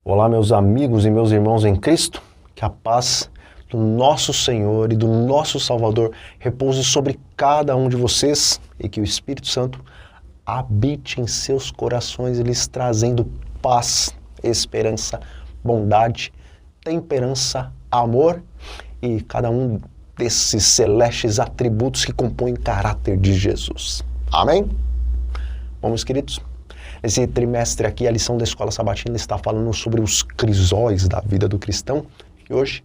Olá, meus amigos e meus irmãos em Cristo, que a paz do nosso Senhor e do nosso Salvador repouse sobre cada um de vocês e que o Espírito Santo habite em seus corações, lhes trazendo paz, esperança, bondade, temperança, amor e cada um desses celestes atributos que compõem o caráter de Jesus. Amém? Bom, meus queridos, nesse trimestre aqui, a lição da Escola Sabatina está falando sobre os crisóis da vida do cristão. E hoje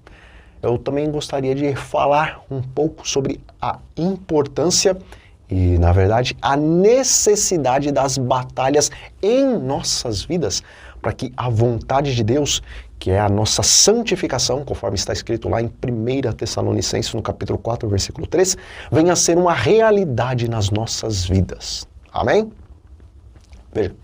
eu também gostaria de falar um pouco sobre a importância e, na verdade, a necessidade das batalhas em nossas vidas para que a vontade de Deus, que é a nossa santificação, conforme está escrito lá em 1 Tessalonicenses, no capítulo 4, versículo 3, venha a ser uma realidade nas nossas vidas. Amém? Veja,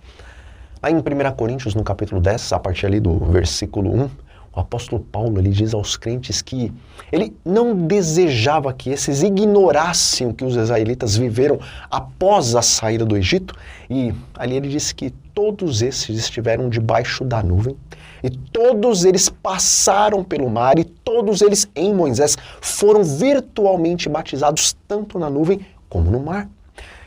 lá em 1 Coríntios, no capítulo 10, a partir ali do versículo 1, o apóstolo Paulo ele diz aos crentes que ele não desejava que esses ignorassem o que os israelitas viveram após a saída do Egito, e ali ele disse que todos esses estiveram debaixo da nuvem, e todos eles passaram pelo mar, e todos eles em Moisés foram virtualmente batizados tanto na nuvem como no mar.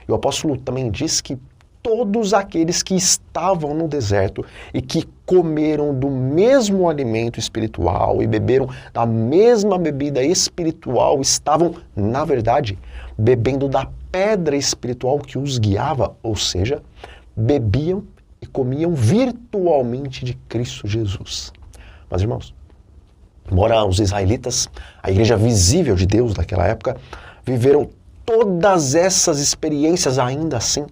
E o apóstolo também diz que todos aqueles que estavam no deserto e que comeram do mesmo alimento espiritual e beberam da mesma bebida espiritual estavam, na verdade, bebendo da pedra espiritual que os guiava, ou seja, bebiam e comiam virtualmente de Cristo Jesus. Mas, irmãos, embora os israelitas, a igreja visível de Deus daquela época, viveram todas essas experiências ainda assim,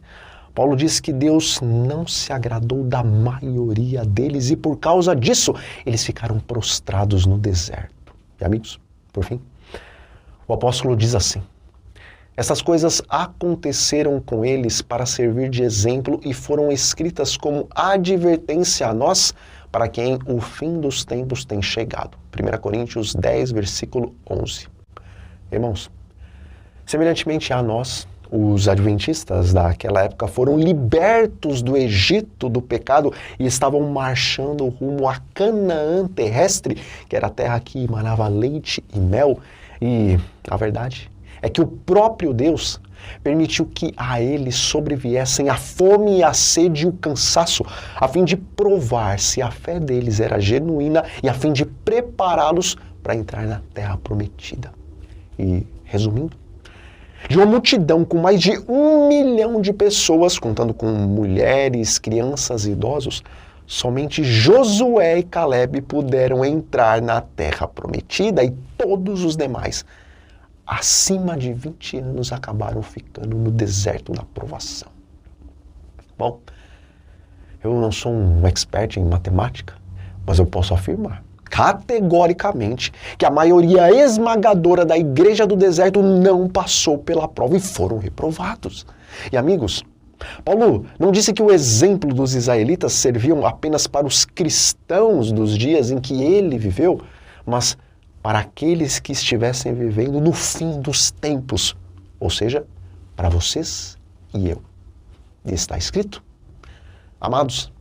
Paulo diz que Deus não se agradou da maioria deles e por causa disso eles ficaram prostrados no deserto. E amigos, por fim, o apóstolo diz assim: essas coisas aconteceram com eles para servir de exemplo e foram escritas como advertência a nós, para quem o fim dos tempos tem chegado. 1 Coríntios 10, versículo 11. Irmãos, semelhantemente a nós, os adventistas daquela época foram libertos do Egito, do pecado, e estavam marchando rumo a Canaã terrestre, que era a terra que manava leite e mel. E a verdade é que o próprio Deus permitiu que a eles sobreviessem a fome, a sede e o cansaço, a fim de provar se a fé deles era genuína e a fim de prepará-los para entrar na terra prometida. E, resumindo, de uma multidão com mais de 1 milhão de pessoas, contando com mulheres, crianças e idosos, somente Josué e Caleb puderam entrar na terra prometida e todos os demais, acima de 20 anos, acabaram ficando no deserto da provação. Bom, eu não sou um expert em matemática, mas eu posso afirmar categoricamente que a maioria esmagadora da igreja do deserto não passou pela prova e foram reprovados. E amigos, Paulo não disse que o exemplo dos israelitas serviam apenas para os cristãos dos dias em que ele viveu, mas para aqueles que estivessem vivendo no fim dos tempos, ou seja, para vocês e eu. E está escrito: amados,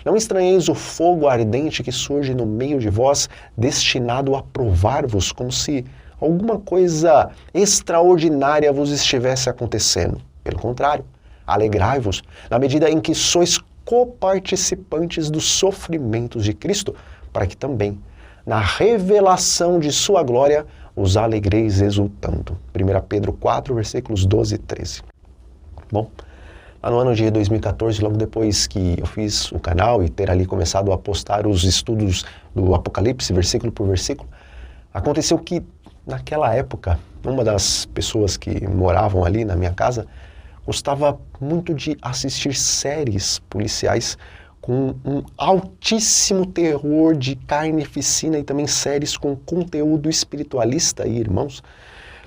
não estranheis o fogo ardente que surge no meio de vós, destinado a provar-vos, como se alguma coisa extraordinária vos estivesse acontecendo. Pelo contrário, alegrai-vos na medida em que sois coparticipantes dos sofrimentos de Cristo, para que também, na revelação de sua glória, os alegreis exultando. 1 Pedro 4, versículos 12 e 13. Bom, lá no ano de 2014, logo depois que eu fiz o canal e ter ali começado a postar os estudos do Apocalipse, versículo por versículo, aconteceu que, naquela época, uma das pessoas que moravam ali na minha casa gostava muito de assistir séries policiais com um altíssimo terror de carnificina e também séries com conteúdo espiritualista. E, irmãos,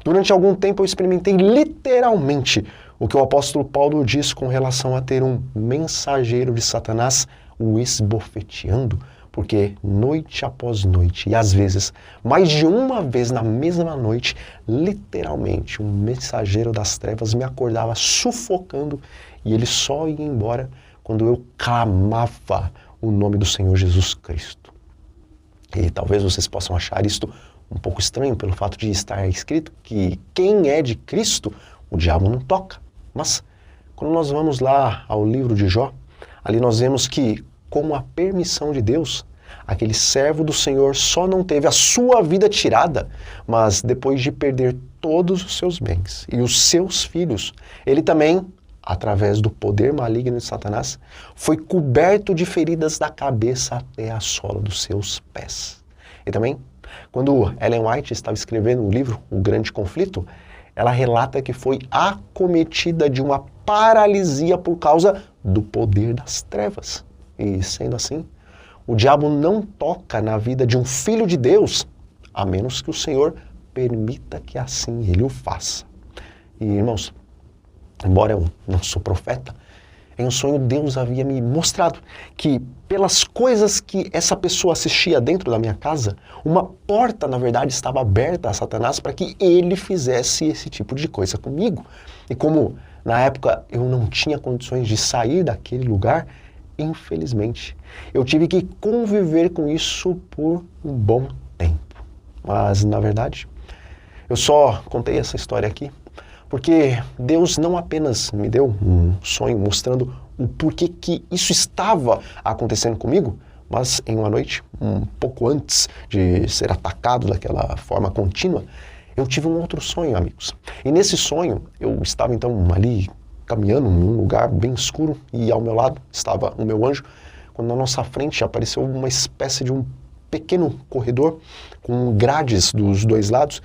durante algum tempo eu experimentei literalmente o que o apóstolo Paulo diz com relação a ter um mensageiro de Satanás o esbofeteando, porque noite após noite, e às vezes mais de uma vez na mesma noite, literalmente um mensageiro das trevas me acordava sufocando e ele só ia embora quando eu clamava o nome do Senhor Jesus Cristo. E talvez vocês possam achar isto um pouco estranho pelo fato de estar escrito que quem é de Cristo, o diabo não toca. Mas quando nós vamos lá ao livro de Jó, ali nós vemos que, com a permissão de Deus, aquele servo do Senhor só não teve a sua vida tirada, mas depois de perder todos os seus bens e os seus filhos, ele também, através do poder maligno de Satanás, foi coberto de feridas da cabeça até a sola dos seus pés. E também, quando Ellen White estava escrevendo o livro O Grande Conflito, ela relata que foi acometida de uma paralisia por causa do poder das trevas. E sendo assim, o diabo não toca na vida de um filho de Deus, a menos que o Senhor permita que assim ele o faça. E, irmãos, embora eu não sou profeta, em um sonho Deus havia me mostrado que pelas coisas que essa pessoa assistia dentro da minha casa, uma porta, na verdade, estava aberta a Satanás para que ele fizesse esse tipo de coisa comigo. E como na época eu não tinha condições de sair daquele lugar, infelizmente, eu tive que conviver com isso por um bom tempo. Mas, na verdade, eu só contei essa história aqui porque Deus não apenas me deu um sonho mostrando o porquê que isso estava acontecendo comigo, mas em uma noite, um pouco antes de ser atacado daquela forma contínua, eu tive um outro sonho, amigos. E nesse sonho, eu estava então ali caminhando em um lugar bem escuro e ao meu lado estava o meu anjo, quando na nossa frente apareceu uma espécie de um pequeno corredor com grades dos dois lados.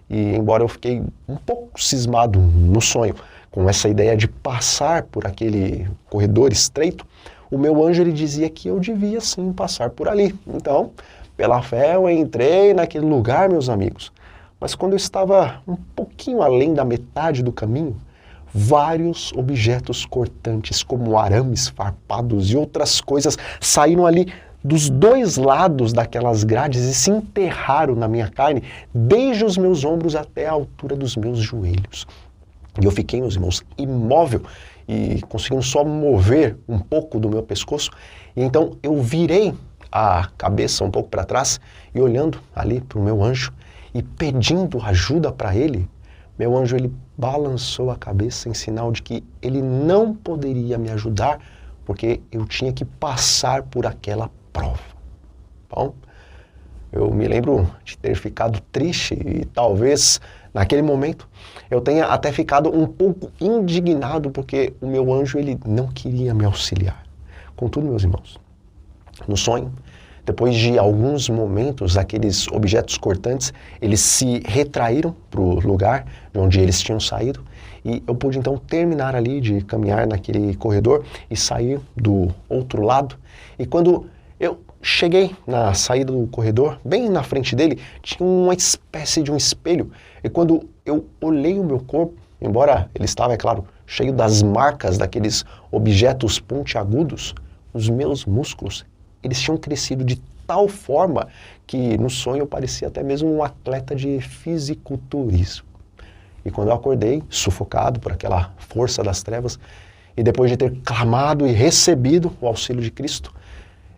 E embora eu fiquei um pouco cismado no sonho com essa ideia de passar por aquele corredor estreito, o meu anjo ele dizia que eu devia sim passar por ali. Então, pela fé eu entrei naquele lugar, meus amigos. Mas quando eu estava um pouquinho além da metade do caminho, vários objetos cortantes, como arames farpados e outras coisas, saíram ali dos dois lados daquelas grades e se enterraram na minha carne, desde os meus ombros até a altura dos meus joelhos. E eu fiquei, meus irmãos, imóvel e conseguindo só mover um pouco do meu pescoço. E então eu virei a cabeça um pouco para trás e olhando ali para o meu anjo e pedindo ajuda para ele, meu anjo ele balançou a cabeça em sinal de que ele não poderia me ajudar porque eu tinha que passar por aquela prova. Bom, eu me lembro de ter ficado triste e talvez naquele momento eu tenha até ficado um pouco indignado porque o meu anjo ele não queria me auxiliar. Contudo, meus irmãos, no sonho, depois de alguns momentos, aqueles objetos cortantes, eles se retraíram para o lugar de onde eles tinham saído e eu pude então terminar ali de caminhar naquele corredor e sair do outro lado. E quando eu cheguei na saída do corredor, bem na frente dele, tinha uma espécie de um espelho. E quando eu olhei o meu corpo, embora ele estava, é claro, cheio das marcas daqueles objetos pontiagudos, os meus músculos, eles tinham crescido de tal forma que no sonho eu parecia até mesmo um atleta de fisiculturismo. E quando eu acordei, sufocado por aquela força das trevas, e depois de ter clamado e recebido o auxílio de Cristo,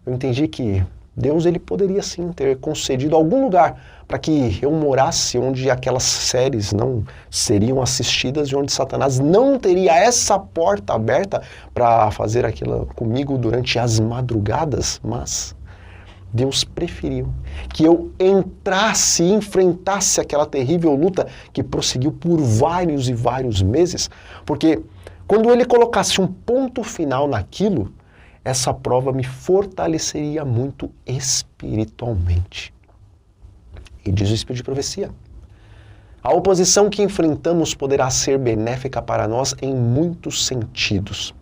eu entendi que Deus ele poderia sim ter concedido algum lugar para que eu morasse onde aquelas séries não seriam assistidas e onde Satanás não teria essa porta aberta para fazer aquilo comigo durante as madrugadas, mas Deus preferiu que eu entrasse e enfrentasse aquela terrível luta que prosseguiu por vários e vários meses, porque quando ele colocasse um ponto final naquilo, essa prova me fortaleceria muito espiritualmente. E diz o Espírito de Profecia: a oposição que enfrentamos poderá ser benéfica para nós em muitos sentidos.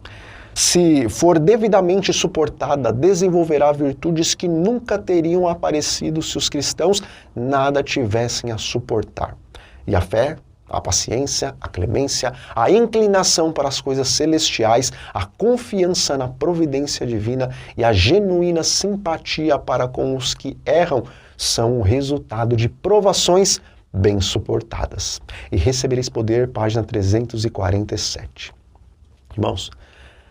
Se for devidamente suportada, desenvolverá virtudes que nunca teriam aparecido se os cristãos nada tivessem a suportar. E a fé, a paciência, a clemência, a inclinação para as coisas celestiais, a confiança na providência divina e a genuína simpatia para com os que erram são o resultado de provações bem suportadas. E recebereis poder, página 347. Irmãos,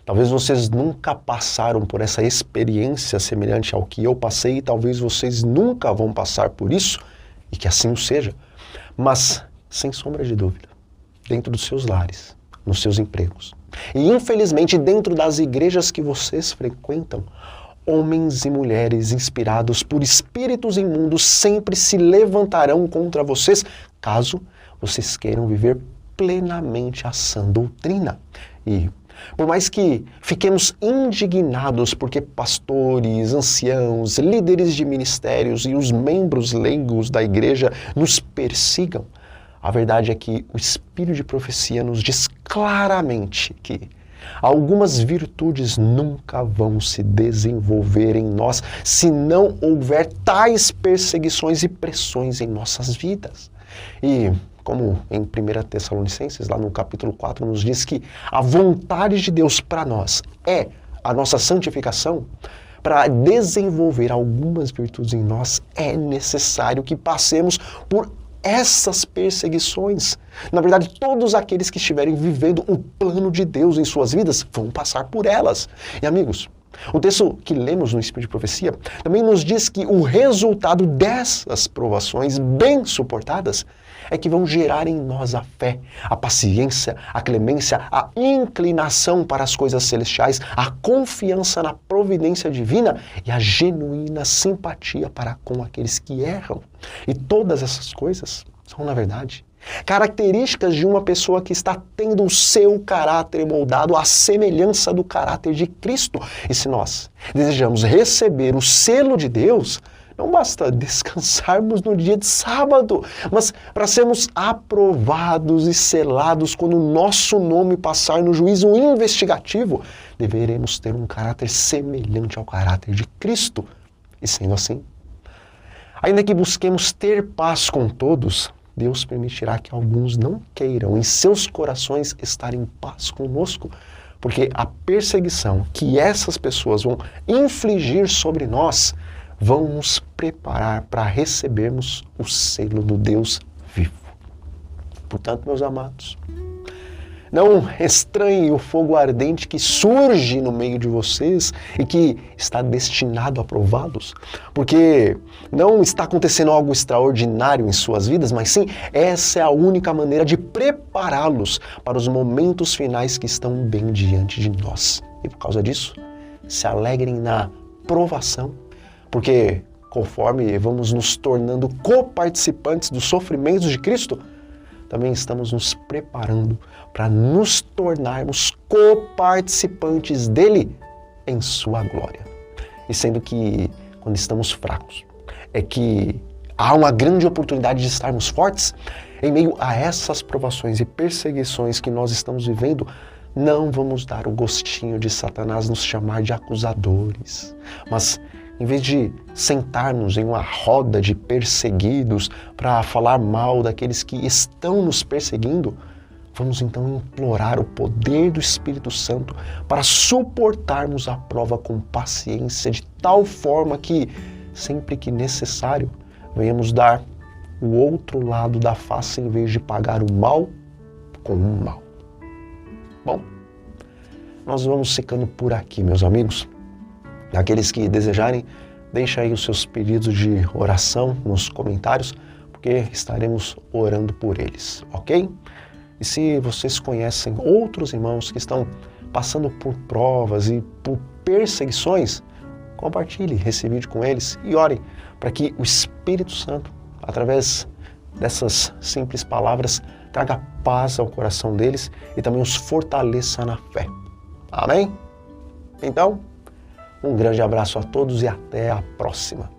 Talvez vocês nunca passaram por essa experiência semelhante ao que eu passei, e talvez vocês nunca vão passar por isso, e que assim o seja. Mas, sem sombra de dúvida, dentro dos seus lares, nos seus empregos, e infelizmente dentro das igrejas que vocês frequentam, homens e mulheres inspirados por espíritos imundos sempre se levantarão contra vocês, caso vocês queiram viver plenamente a sã doutrina. E por mais que fiquemos indignados porque pastores, anciãos, líderes de ministérios e os membros leigos da igreja nos persigam, a verdade é que o Espírito de Profecia nos diz claramente que algumas virtudes nunca vão se desenvolver em nós se não houver tais perseguições e pressões em nossas vidas. E como em 1 Tessalonicenses, lá no capítulo 4, nos diz que a vontade de Deus para nós é a nossa santificação. Para desenvolver algumas virtudes em nós, é necessário que passemos por essas perseguições. Na verdade, todos aqueles que estiverem vivendo o plano de Deus em suas vidas vão passar por elas. E amigos, o texto que lemos no Espírito de Profecia também nos diz que o resultado dessas provações bem suportadas é que vão gerar em nós a fé, a paciência, a clemência, a inclinação para as coisas celestiais, a confiança na providência divina e a genuína simpatia para com aqueles que erram. E todas essas coisas são, na verdade, características de uma pessoa que está tendo o seu caráter moldado à semelhança do caráter de Cristo. E se nós desejamos receber o selo de Deus, não basta descansarmos no dia de sábado, mas para sermos aprovados e selados quando o nosso nome passar no juízo investigativo, deveremos ter um caráter semelhante ao caráter de Cristo. E sendo assim, ainda que busquemos ter paz com todos, Deus permitirá que alguns não queiram em seus corações estar em paz conosco, porque a perseguição que essas pessoas vão infligir sobre nós vão nos preparar para recebermos o selo do Deus vivo. Portanto, meus amados, não estranhem o fogo ardente que surge no meio de vocês e que está destinado a prová-los, porque não está acontecendo algo extraordinário em suas vidas, mas sim, essa é a única maneira de prepará-los para os momentos finais que estão bem diante de nós. E por causa disso, se alegrem na provação, porque conforme vamos nos tornando coparticipantes dos sofrimentos de Cristo, também estamos nos preparando para nos tornarmos coparticipantes dele em sua glória. E sendo que, quando estamos fracos, é que há uma grande oportunidade de estarmos fortes, em meio a essas provações e perseguições que nós estamos vivendo, não vamos dar o gostinho de Satanás nos chamar de acusadores, mas em vez de sentarmos em uma roda de perseguidos para falar mal daqueles que estão nos perseguindo, vamos então implorar o poder do Espírito Santo para suportarmos a prova com paciência, de tal forma que, sempre que necessário, venhamos dar o outro lado da face em vez de pagar o mal com o mal. Bom, nós vamos ficando por aqui, meus amigos. Aqueles que desejarem, deixa aí os seus pedidos de oração nos comentários, porque estaremos orando por eles, ok? E se vocês conhecem outros irmãos que estão passando por provas e por perseguições, compartilhe esse vídeo com eles e orem para que o Espírito Santo, através dessas simples palavras, traga paz ao coração deles e também os fortaleça na fé. Amém? Então, um grande abraço a todos e até a próxima.